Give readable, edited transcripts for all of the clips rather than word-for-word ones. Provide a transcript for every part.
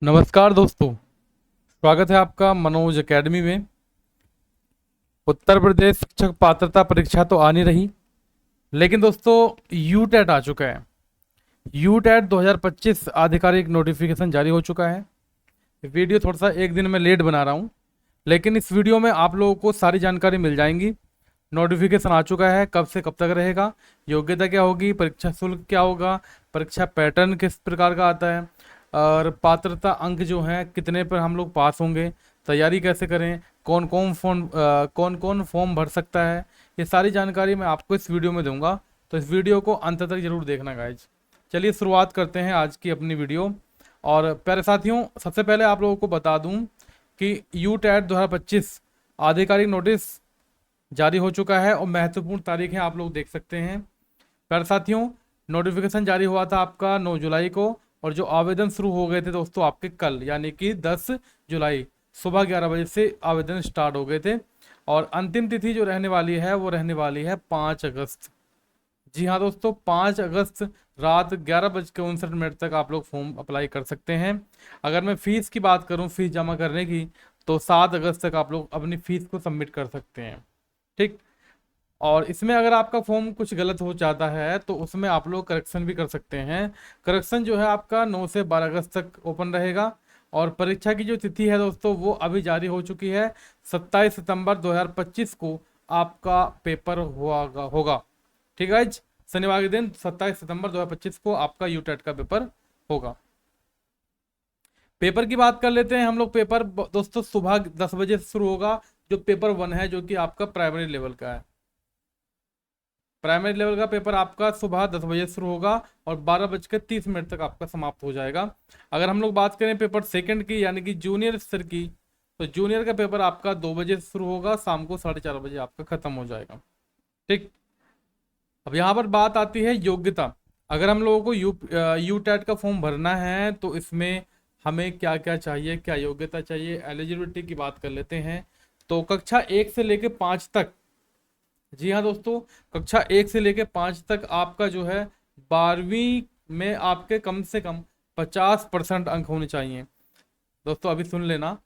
नमस्कार दोस्तों। स्वागत है आपका मनोज एकेडमी में। उत्तर प्रदेश शिक्षक पात्रता परीक्षा तो आ नहीं रही, लेकिन दोस्तों यू टेट आ चुका है। यू टेट 2025 आधिकारिक नोटिफिकेशन जारी हो चुका है। वीडियो थोड़ा सा एक दिन में लेट बना रहा हूँ, लेकिन इस वीडियो में आप लोगों को सारी जानकारी मिल जाएंगी। नोटिफिकेशन आ चुका है, कब से कब तक रहेगा, योग्यता क्या होगी, परीक्षा शुल्क क्या होगा, परीक्षा पैटर्न किस प्रकार का आता है, और पात्रता अंक जो हैं कितने पर हम लोग पास होंगे, तैयारी कैसे करें, कौन कौन फॉर्म भर सकता है, ये सारी जानकारी मैं आपको इस वीडियो में दूंगा। तो इस वीडियो को अंत तक जरूर देखना गाइज। चलिए शुरुआत करते हैं आज की अपनी वीडियो। और प्यारे साथियों, सबसे पहले आप लोगों को बता दूं कि यू टेट 2025 आधिकारिक नोटिस जारी हो चुका है और महत्वपूर्ण तारीखें आप लोग देख सकते हैं। प्यारे साथियों, नोटिफिकेशन जारी हुआ था आपका 9 जुलाई को, और जो आवेदन शुरू हो गए थे दोस्तों आपके कल यानी कि 10 जुलाई सुबह 11 बजे से आवेदन स्टार्ट हो गए थे। और अंतिम तिथि जो रहने वाली है वो रहने वाली है 5 अगस्त। जी हाँ दोस्तों, 5 अगस्त रात 11:59 तक आप लोग फॉर्म अप्लाई कर सकते हैं। अगर मैं फीस की बात करूं, फीस जमा करने की, तो 7 अगस्त तक आप लोग अपनी फीस को सबमिट कर सकते हैं। ठीक। और इसमें अगर आपका फॉर्म कुछ गलत हो जाता है तो उसमें आप लोग करेक्शन भी कर सकते हैं। करेक्शन जो है आपका 9 से 12 अगस्त तक ओपन रहेगा। और परीक्षा की जो तिथि है दोस्तों वो अभी जारी हो चुकी है। 27 सितंबर 2025 को आपका पेपर होगा। ठीक है, आज शनिवार के दिन 27 सितंबर 2025 को आपका यूटेट का पेपर होगा। पेपर की बात कर लेते हैं हम लोग। पेपर दोस्तों सुबह 10 बजे से शुरू होगा। जो पेपर 1 है, जो कि आपका प्राइमरी लेवल का है, प्राइमरी लेवल का पेपर आपका सुबह 10 बजे शुरू होगा और 12:30 तक आपका समाप्त हो जाएगा। अगर हम लोग बात करें पेपर सेकंड की यानी कि जूनियर स्तर की, तो जूनियर का पेपर आपका 2 बजे से शुरू होगा, शाम को 4:30 बजे आपका खत्म हो जाएगा। ठीक। अब यहाँ पर बात आती है योग्यता। अगर हम लोगों को यू टेट का फॉर्म भरना है तो इसमें हमें क्या क्या चाहिए, क्या योग्यता चाहिए, एलिजिबिलिटी की बात कर लेते हैं। तो कक्षा 1 से लेकर 5 तक, जी हाँ दोस्तों, कक्षा 1 से लेकर 5 तक आपका जो है 12वीं में आपके कम से कम 50% अंक होने चाहिए। दोस्तों अभी सुन लेना।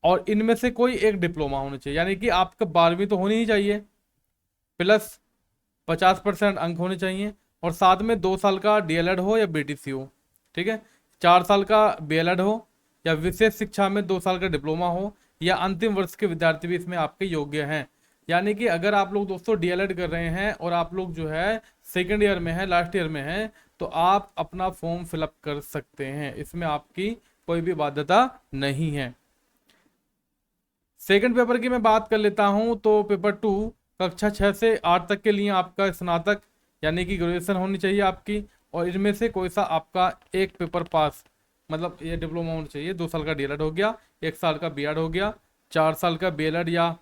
और इनमें से कोई एक डिप्लोमा होना चाहिए, यानी कि आपका 12वीं तो होनी ही चाहिए, प्लस 50% अंक होने चाहिए। और साथ में 2 साल का डीएलएड हो या बीटीसी हो। ठीक है। 4 साल का बीएलएड हो, या विशेष शिक्षा में 2 साल का डिप्लोमा हो, या अंतिम वर्ष के विद्यार्थी भी इसमें आपके योग्य हैं। यानी कि अगर आप लोग दोस्तों डीएलएड कर रहे हैं और आप लोग जो है सेकेंड ईयर में है, लास्ट ईयर में है, तो आप अपना फॉर्म फिलअप कर सकते हैं। इसमें आपकी कोई भी बाध्यता नहीं है। सेकंड पेपर की मैं बात कर लेता हूं, तो पेपर 2 कक्षा 6 से 8 तक के लिए आपका स्नातक यानी कि ग्रेजुएशन होनी चाहिए आपकी। और इनमें से कोई सा आपका एक पेपर पास, मतलब ये डिप्लोमा होना चाहिए। 2 साल का डीएलएड हो गया, 1 साल का बीएड हो गया, 4 साल का बीएलएड या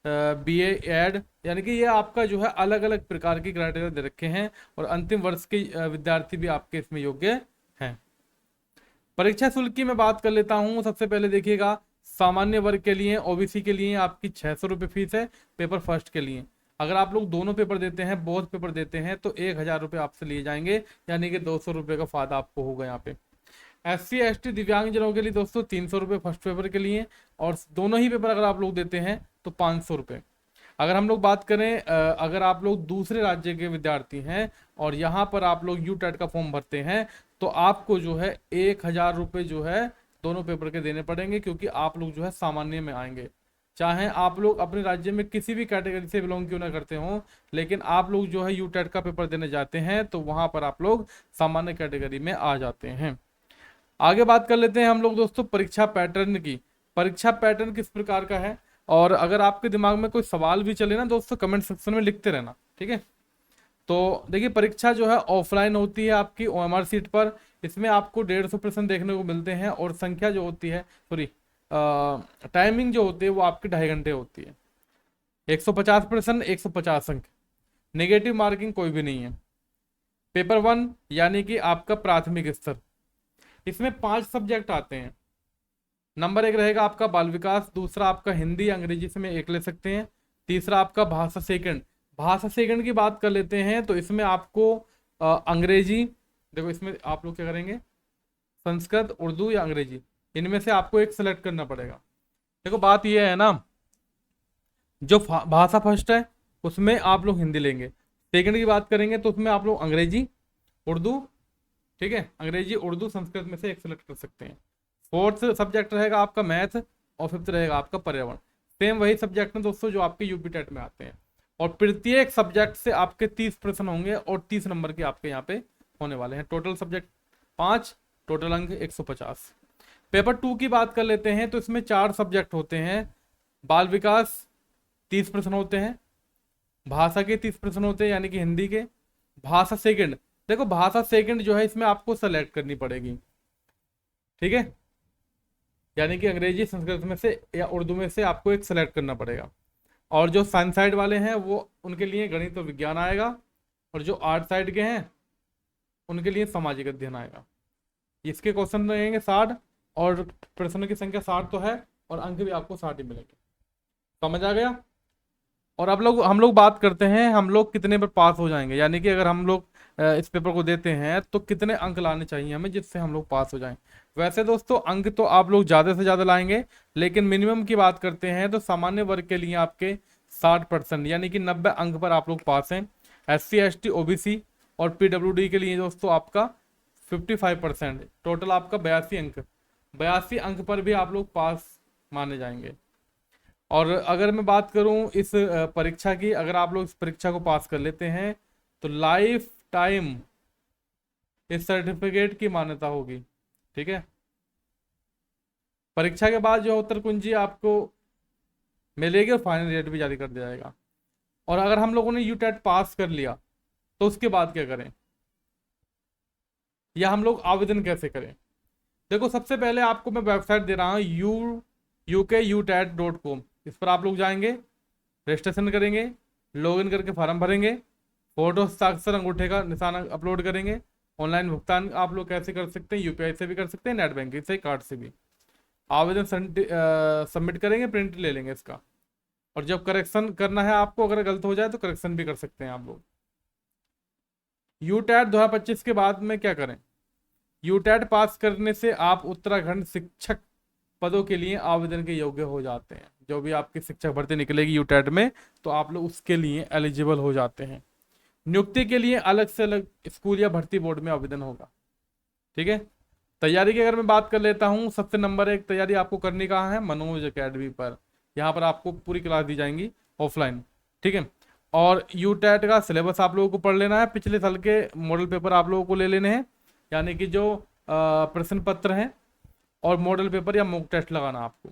बीए एड, यानी कि ये आपका जो है अलग अलग प्रकार की क्राइटेरिया दे रखे हैं। और अंतिम वर्ष के विद्यार्थी भी आपके इसमें योग्य हैं। परीक्षा शुल्क की मैं बात कर लेता हूँ। सबसे पहले देखिएगा, सामान्य वर्ग के लिए, ओबीसी के लिए आपकी 600 रुपये फीस है पेपर फर्स्ट के लिए। अगर आप लोग दोनों पेपर देते हैं, बहुत पेपर देते हैं, तो 1,000 रुपये आपसे लिए जाएंगे, यानी कि 200 रुपये का फायदा आपको होगा यहाँ पे। SC ST दिव्यांगजनों के लिए दोस्तों 300 रुपये फर्स्ट पेपर के लिए, और दोनों ही पेपर अगर आप लोग देते हैं तो 500 रुपये। अगर हम लोग बात करें, अगर आप लोग दूसरे राज्य के विद्यार्थी हैं और यहाँ पर आप लोग यू टेट का फॉर्म भरते हैं, तो आपको जो है 1,000 रुपये जो है दोनों पेपर के देने पड़ेंगे, क्योंकि आप लोग जो है सामान्य में आएंगे। चाहे आप लोग अपने राज्य में किसी भी कैटेगरी से बिलोंग क्यों ना करते हो, लेकिन आप लोग जो है यू टेट का पेपर देने जाते हैं तो वहां पर आप लोग सामान्य कैटेगरी में आ जाते हैं। आगे बात कर लेते हैं हम लोग दोस्तों परीक्षा पैटर्न की। परीक्षा पैटर्न किस प्रकार का है, और अगर आपके दिमाग में कोई सवाल भी चले ना दोस्तों, कमेंट सेक्शन में लिखते रहना। ठीक है। तो देखिए, परीक्षा जो है ऑफलाइन होती है आपकी ओएमआर सीट पर। इसमें आपको 150 प्रश्न देखने को मिलते हैं, और संख्या जो होती है, सॉरी, टाइमिंग जो होती है वो आपकी 2.5 घंटे होती है। 150 प्रश्न, 150 अंक, नेगेटिव मार्किंग कोई भी नहीं है। पेपर 1 यानी कि आपका प्राथमिक स्तर, इसमें 5 सब्जेक्ट आते हैं। नंबर 1 रहेगा आपका बाल विकास, दूसरा आपका हिंदी अंग्रेजी से में एक ले सकते हैं, तीसरा आपका भाषा सेकंड। भाषा सेकंड की बात कर लेते हैं तो इसमें आपको अंग्रेजी, देखो इसमें आप लोग क्या करेंगे, संस्कृत, उर्दू या अंग्रेजी, इनमें से आपको एक सेलेक्ट करना पड़ेगा। देखो बात ये है ना, जो भाषा फर्स्ट है उसमें आप लोग हिंदी लेंगे, सेकंड की बात करेंगे तो उसमें आप लोग अंग्रेजी, उर्दू, ठीक है, अंग्रेजी उर्दू संस्कृत में से एक सेलेक्ट कर सकते हैं। फोर्थ सब्जेक्ट रहेगा आपका मैथ, और फिफ्थ रहेगा आपका पर्यावरण। सेम वही सब्जेक्ट हैं दोस्तों जो आपके यूपी टेट में आते हैं, और प्रत्येक सब्जेक्ट से आपके 30 प्रश्न होंगे और 30 नंबर के आपके यहाँ पे होने वाले हैं। टोटल सब्जेक्ट 5, टोटल अंक 150। पेपर 2 की बात कर लेते हैं तो इसमें 4 सब्जेक्ट होते हैं। बाल विकास 30 प्रश्न होते हैं, भाषा के 30 प्रश्न होते हैं यानी कि हिंदी के। भाषा सेकंड, देखो भाषा सेकंड जो है इसमें आपको सेलेक्ट करनी पड़ेगी, ठीक है, यानी कि अंग्रेजी संस्कृत में से या उर्दू में से आपको एक सेलेक्ट करना पड़ेगा। और जो साइंस साइड वाले हैं वो उनके लिए गणित और विज्ञान आएगा, और जो आर्ट साइड के हैं उनके लिए सामाजिक अध्ययन आएगा। इसके क्वेश्चन रहेंगे 60, और प्रश्नों की संख्या 60 तो है, और अंक भी आपको 60 ही मिलेंगे। समझ आ गया। और अब लोग हम लोग बात करते हैं हम लोग कितने पर पास हो जाएंगे, यानी कि अगर हम लोग इस पेपर को देते हैं तो कितने अंक लाने चाहिए हमें जिससे हम लोग पास हो जाएं। वैसे दोस्तों अंक तो आप लोग ज़्यादा से ज़्यादा लाएंगे, लेकिन मिनिमम की बात करते हैं तो सामान्य वर्ग के लिए आपके 60% यानी कि 90 अंक पर आप लोग पास हैं। SC ST OBC और PWD के लिए दोस्तों आपका 55%, टोटल आपका 82 अंक, 82 अंक पर भी आप लोग पास माने जाएंगे। और अगर मैं बात करूं इस परीक्षा की, अगर आप लोग इस परीक्षा को पास कर लेते हैं तो लाइफ टाइम इस सर्टिफिकेट की मान्यता होगी, ठीक है। परीक्षा के बाद जो उत्तर कुंजी आपको मिलेगी और फाइनल रेट भी जारी कर दिया जाएगा। और अगर हम लोगों ने यूटेट पास कर लिया तो उसके बाद क्या करें, या हम लोग आवेदन कैसे करें। देखो सबसे पहले आपको मैं वेबसाइट दे रहा हूँ UKUTET.com, इस पर आप लोग जाएंगे, रजिस्ट्रेशन करेंगे, लॉगिन करके फॉर्म भरेंगे, फोटो हस्ताक्षर अंगूठे का निशान अपलोड करेंगे। ऑनलाइन भुगतान आप लोग कैसे कर सकते हैं, UPI से भी कर सकते हैं, नेट बैंकिंग से, कार्ड से भी। आवेदन सबमिट करेंगे, प्रिंट ले लेंगे इसका, और जब करेक्शन करना है आपको, अगर गलत हो जाए तो करेक्शन भी कर सकते हैं आप लोग। यूटेट 2025 के बाद में क्या करें, यूटेट पास करने से आप उत्तराखंड शिक्षक पदों के लिए आवेदन के योग्य हो जाते हैं। जो भी आपकी शिक्षक भर्ती निकलेगी यूटेट में तो आप लोग उसके लिए एलिजिबल हो जाते हैं। नियुक्ति के लिए अलग से अलग स्कूल या भर्ती बोर्ड में आवेदन होगा, ठीक है। तैयारी की अगर मैं बात कर लेता हूँ, सबसे नंबर 1 तैयारी आपको करनी कहाँ है, मनोज अकेडमी पर। यहाँ पर आपको पूरी क्लास दी जाएंगी ऑफलाइन, ठीक है। और यूटेट का सिलेबस आप लोगों को पढ़ लेना है, पिछले साल के मॉडल पेपर आप लोगों को ले लेने हैं, यानी कि जो प्रश्न पत्र हैं, और मॉडल पेपर या मॉक टेस्ट लगाना आपको।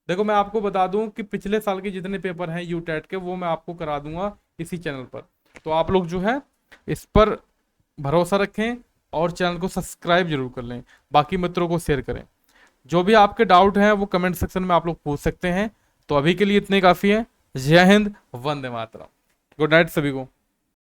देखो मैं आपको बता दूं कि पिछले साल के जितने पेपर हैं यूटेट के वो मैं आपको करा दूंगा इसी चैनल पर, तो आप लोग जो है इस पर भरोसा रखें और चैनल को सब्सक्राइब जरूर कर लें, बाकी मित्रों को शेयर करें। जो भी आपके डाउट हैं वो कमेंट सेक्शन में आप लोग पूछ सकते हैं। तो अभी के लिए इतने काफ़ी है। जय हिंद, वंदे मातरम, गुड नाइट सभी को।